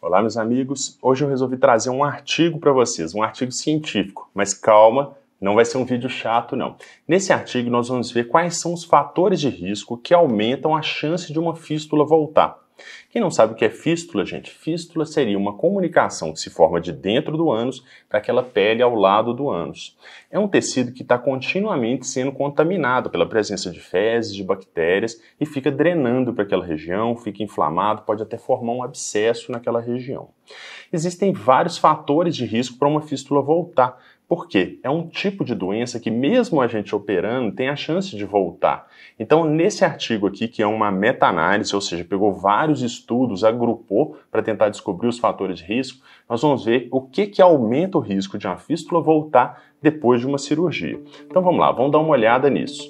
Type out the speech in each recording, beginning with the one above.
Olá, meus amigos. Hoje eu resolvi trazer um artigo para vocês, um artigo científico, mas calma, não vai ser um vídeo chato, não. Nesse artigo nós vamos ver quais são os fatores de risco que aumentam a chance de uma fístula voltar. Quem não sabe o que é fístula, gente? Fístula seria uma comunicação que se forma de dentro do ânus para aquela pele ao lado do ânus. É um tecido que está continuamente sendo contaminado pela presença de fezes, de bactérias e fica drenando para aquela região, fica inflamado, pode até formar um abscesso naquela região. Existem vários fatores de risco para uma fístula voltar. Por quê? É um tipo de doença que mesmo a gente operando tem a chance de voltar. Então, nesse artigo aqui, que é uma meta-análise, ou seja, pegou vários estudos, agrupou para tentar descobrir os fatores de risco, nós vamos ver o que aumenta o risco de uma fístula voltar depois de uma cirurgia. Então vamos lá, vamos dar uma olhada nisso.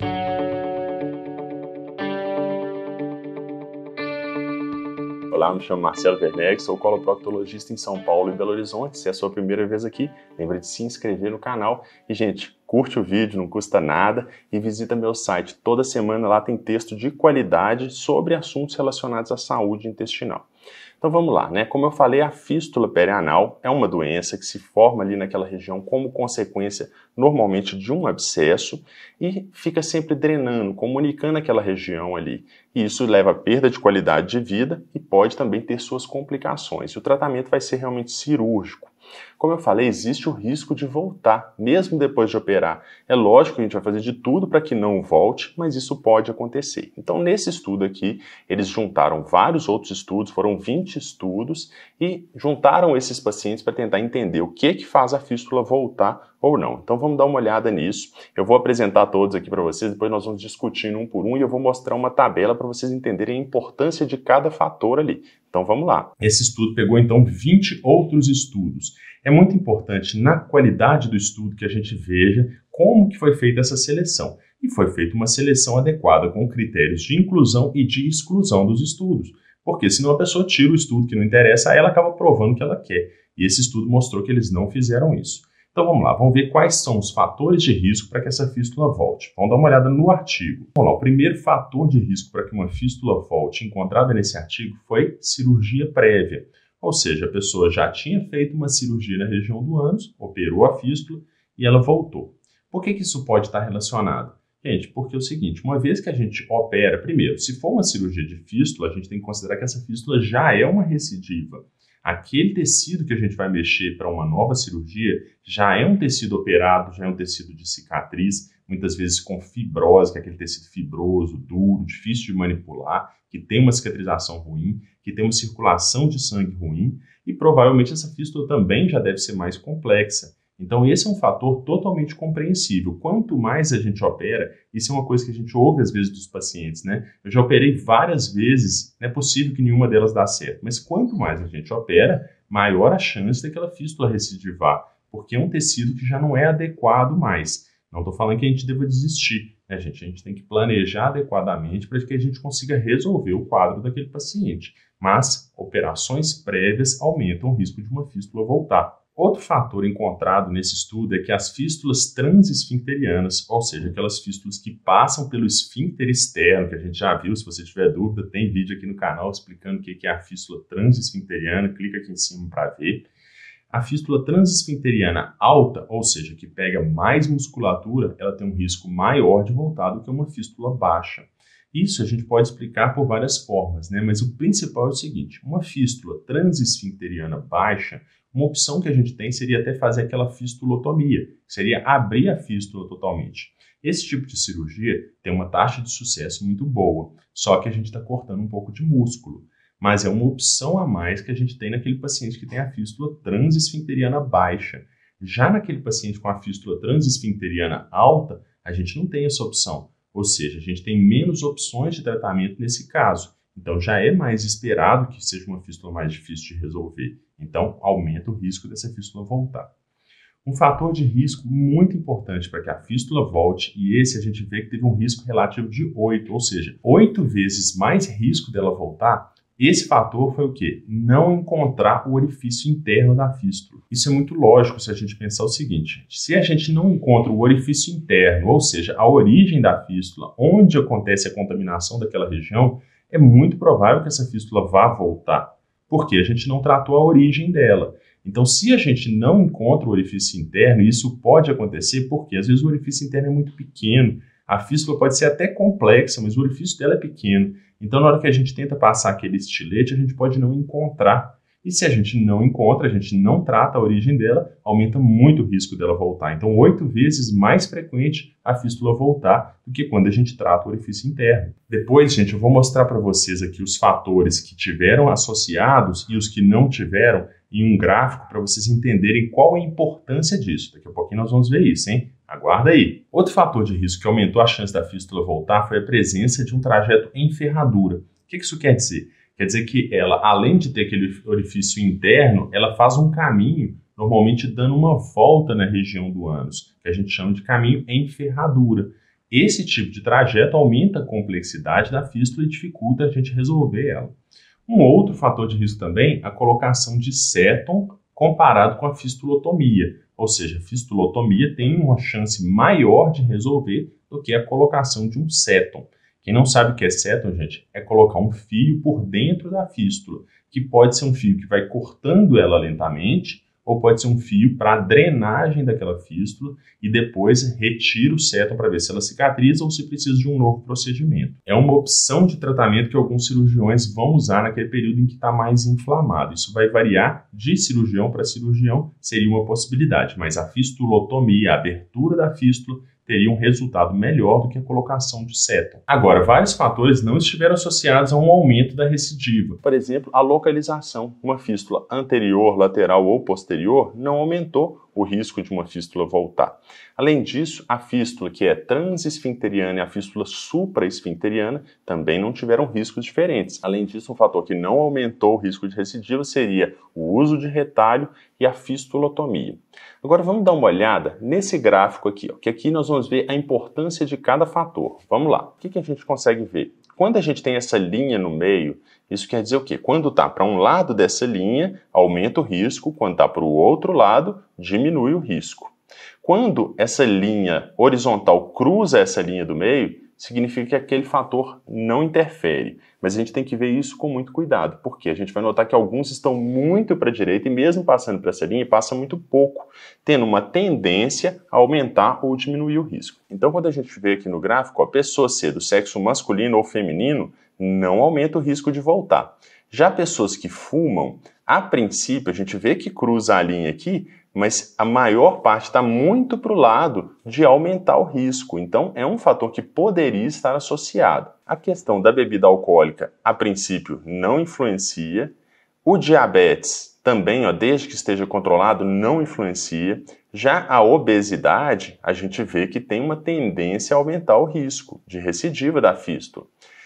Olá, me chamo Marcelo Werneck, sou coloproctologista em São Paulo e Belo Horizonte. Se é a sua primeira vez aqui, lembre de se inscrever no canal. E, gente, curte o vídeo, não custa nada. E visita meu site. Toda semana lá tem texto de qualidade sobre assuntos relacionados à saúde intestinal. Então vamos lá, né? Como eu falei, a fístula perianal é uma doença que se forma ali naquela região como consequência, normalmente, de um abscesso e fica sempre drenando, comunicando aquela região ali. E isso leva a perda de qualidade de vida e pode também ter suas complicações. E o tratamento vai ser realmente cirúrgico. Como eu falei, existe o risco de voltar, mesmo depois de operar. É lógico que a gente vai fazer de tudo para que não volte, mas isso pode acontecer. Então, nesse estudo aqui, eles juntaram vários outros estudos, foram 20 estudos, e juntaram esses pacientes para tentar entender o que faz a fístula voltar ou não. Então, vamos dar uma olhada nisso. Eu vou apresentar todos aqui para vocês, depois nós vamos discutindo um por um, e eu vou mostrar uma tabela para vocês entenderem a importância de cada fator ali. Então, vamos lá. Esse estudo pegou, então, 20 outros estudos. É muito importante, na qualidade do estudo, que a gente veja como que foi feita essa seleção. E foi feita uma seleção adequada com critérios de inclusão e de exclusão dos estudos. Porque senão a pessoa tira o estudo que não interessa, aí ela acaba provando o que ela quer. E esse estudo mostrou que eles não fizeram isso. Então vamos lá, vamos ver quais são os fatores de risco para que essa fístula volte. Vamos dar uma olhada no artigo. Vamos lá, o primeiro fator de risco para que uma fístula volte encontrado nesse artigo foi cirurgia prévia. Ou seja, a pessoa já tinha feito uma cirurgia na região do ânus, operou a fístula e ela voltou. Por que isso pode estar relacionado? Gente, porque é o seguinte, uma vez que a gente opera, primeiro, se for uma cirurgia de fístula, a gente tem que considerar que essa fístula já é uma recidiva. Aquele tecido que a gente vai mexer para uma nova cirurgia já é um tecido operado, já é um tecido de cicatriz, muitas vezes com fibrose, que é aquele tecido fibroso, duro, difícil de manipular, que tem uma cicatrização ruim, que tem uma circulação de sangue ruim, e provavelmente essa fístula também já deve ser mais complexa. Então esse é um fator totalmente compreensível. Quanto mais a gente opera, isso é uma coisa que a gente ouve às vezes dos pacientes, né? Eu já operei várias vezes, não é possível que nenhuma delas dá certo, mas quanto mais a gente opera, maior a chance daquela fístula recidivar, porque é um tecido que já não é adequado mais. Não estou falando que a gente deva desistir, né, gente? A gente tem que planejar adequadamente para que a gente consiga resolver o quadro daquele paciente. Mas operações prévias aumentam o risco de uma fístula voltar. Outro fator encontrado nesse estudo é que as fístulas transesfincterianas, ou seja, aquelas fístulas que passam pelo esfíncter externo, que a gente já viu, se você tiver dúvida, tem vídeo aqui no canal explicando o que é a fístula transesfincteriana, clica aqui em cima para ver. A fístula transesfincteriana alta, ou seja, que pega mais musculatura, ela tem um risco maior de voltar do que uma fístula baixa. Isso a gente pode explicar por várias formas, né? Mas o principal é o seguinte, uma fístula transesfincteriana baixa, uma opção que a gente tem seria até fazer aquela fistulotomia, que seria abrir a fístula totalmente. Esse tipo de cirurgia tem uma taxa de sucesso muito boa, só que a gente está cortando um pouco de músculo. Mas é uma opção a mais que a gente tem naquele paciente que tem a fístula transesfincteriana baixa. Já naquele paciente com a fístula transesfincteriana alta, a gente não tem essa opção. Ou seja, a gente tem menos opções de tratamento nesse caso. Então, já é mais esperado que seja uma fístula mais difícil de resolver. Então, aumenta o risco dessa fístula voltar. Um fator de risco muito importante para que a fístula volte, e esse a gente vê que teve um risco relativo de 8, ou seja, 8 vezes mais risco dela voltar. Esse fator foi o quê? Não encontrar o orifício interno da fístula. Isso é muito lógico se a gente pensar o seguinte, se a gente não encontra o orifício interno, ou seja, a origem da fístula, onde acontece a contaminação daquela região, é muito provável que essa fístula vá voltar. porque a gente não tratou a origem dela. Então, se a gente não encontra o orifício interno, isso pode acontecer porque às vezes o orifício interno é muito pequeno, a fístula pode ser até complexa, mas o orifício dela é pequeno. Então, na hora que a gente tenta passar aquele estilete, a gente pode não encontrar. E se a gente não encontra, a gente não trata a origem dela, aumenta muito o risco dela voltar. Então, 8 vezes mais frequente a fístula voltar do que quando a gente trata o orifício interno. Depois, gente, eu vou mostrar para vocês aqui os fatores que tiveram associados e os que não tiveram em um gráfico para vocês entenderem qual a importância disso. Daqui a pouquinho nós vamos ver isso, hein? Aguarda aí. Outro fator de risco que aumentou a chance da fístula voltar foi a presença de um trajeto em ferradura. O que isso quer dizer? Quer dizer que ela, além de ter aquele orifício interno, ela faz um caminho, normalmente dando uma volta na região do ânus, que a gente chama de caminho em ferradura. Esse tipo de trajeto aumenta a complexidade da fístula e dificulta a gente resolver ela. Um outro fator de risco também é a colocação de séton comparado com a fistulotomia. Ou seja, a fistulotomia tem uma chance maior de resolver do que a colocação de um séton. Quem não sabe o que é séton, gente, é colocar um fio por dentro da fístula, que pode ser um fio que vai cortando ela lentamente, ou pode ser um fio para a drenagem daquela fístula e depois retira o séton para ver se ela cicatriza ou se precisa de um novo procedimento. É uma opção de tratamento que alguns cirurgiões vão usar naquele período em que está mais inflamado. Isso vai variar de cirurgião para cirurgião, seria uma possibilidade, mas a fistulotomia, a abertura da fístula, teria um resultado melhor do que a colocação de séton. Agora, vários fatores não estiveram associados a um aumento da recidiva. Por exemplo, a localização. Uma fístula anterior, lateral ou posterior não aumentou o risco de uma fístula voltar. Além disso, a fístula que é transesfincteriana e a fístula supraesfincteriana também não tiveram riscos diferentes. Além disso, um fator que não aumentou o risco de recidiva seria o uso de retalho e a fistulotomia. Agora vamos dar uma olhada nesse gráfico aqui, que aqui nós vamos ver a importância de cada fator. Vamos lá, o que a gente consegue ver? Quando a gente tem essa linha no meio, isso quer dizer o quê? Quando está para um lado dessa linha, aumenta o risco, quando está para o outro lado, diminui o risco. Quando essa linha horizontal cruza essa linha do meio, significa que aquele fator não interfere. Mas a gente tem que ver isso com muito cuidado, porque a gente vai notar que alguns estão muito para a direita e mesmo passando por essa linha, passa muito pouco, tendo uma tendência a aumentar ou diminuir o risco. Então, quando a gente vê aqui no gráfico, a pessoa ser do sexo masculino ou feminino, não aumenta o risco de voltar. Já pessoas que fumam, a princípio, a gente vê que cruza a linha aqui, mas a maior parte está muito para o lado de aumentar o risco. Então, é um fator que poderia estar associado. A questão da bebida alcoólica, a princípio, não influencia. O diabetes também, desde que esteja controlado, não influencia. Já a obesidade, a gente vê que tem uma tendência a aumentar o risco de recidiva da fístula.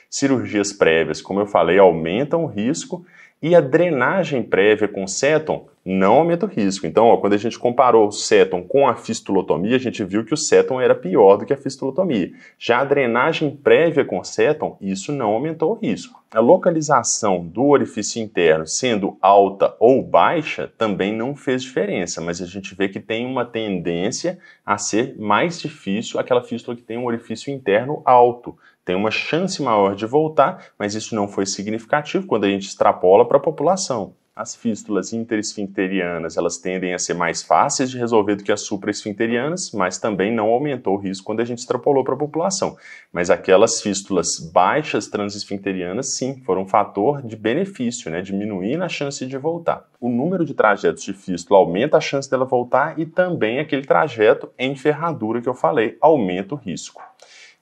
Cirurgias prévias, como eu falei, aumentam o risco. E a drenagem prévia com séton não aumenta o risco. Então, quando a gente comparou o séton com a fistulotomia, a gente viu que o séton era pior do que a fistulotomia. Já a drenagem prévia com séton, isso não aumentou o risco. A localização do orifício interno sendo alta ou baixa também não fez diferença, mas a gente vê que tem uma tendência a ser mais difícil aquela fístula que tem um orifício interno alto. Tem uma chance maior de voltar, mas isso não foi significativo quando a gente extrapola para a população. As fístulas interesfincterianas, elas tendem a ser mais fáceis de resolver do que as supraesfincterianas, mas também não aumentou o risco quando a gente extrapolou para a população. Mas aquelas fístulas baixas transesfincterianas, sim, foram um fator de benefício, diminuindo a chance de voltar. O número de trajetos de fístula aumenta a chance dela voltar e também aquele trajeto em ferradura que eu falei, aumenta o risco.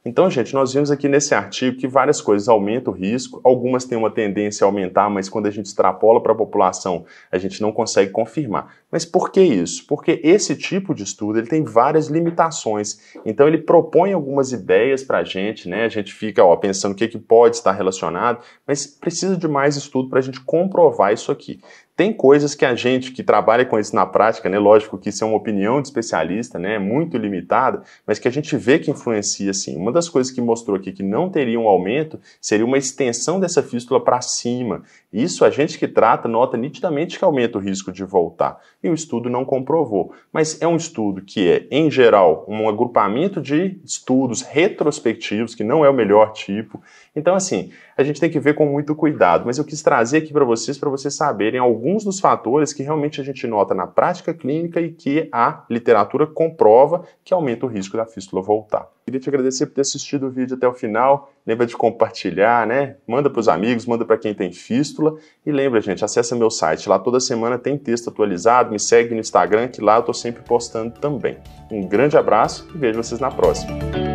Então, gente, nós vimos aqui nesse artigo que várias coisas aumentam o risco, algumas têm uma tendência a aumentar, mas quando a gente extrapola para a população, a gente não consegue confirmar. Mas por que isso? Porque esse tipo de estudo ele tem várias limitações, então ele propõe algumas ideias para a gente fica pensando o que pode estar relacionado, mas precisa de mais estudo para a gente comprovar isso aqui. Tem coisas que a gente que trabalha com isso na prática, lógico que isso é uma opinião de especialista, muito limitada, mas que a gente vê que influencia sim. Uma das coisas que mostrou aqui que não teria um aumento seria uma extensão dessa fístula para cima. Isso a gente que trata nota nitidamente que aumenta o risco de voltar. E o estudo não comprovou. Mas é um estudo que é, em geral, um agrupamento de estudos retrospectivos, que não é o melhor tipo. Então, assim, a gente tem que ver com muito cuidado, mas eu quis trazer aqui para vocês saberem alguns dos fatores que realmente a gente nota na prática clínica e que a literatura comprova que aumenta o risco da fístula voltar. Queria te agradecer por ter assistido o vídeo até o final. Lembra de compartilhar, né? Manda para os amigos, manda para quem tem fístula. E lembra, gente, acessa meu site. Lá toda semana tem texto atualizado. Me segue no Instagram, que lá eu estou sempre postando também. Um grande abraço e vejo vocês na próxima.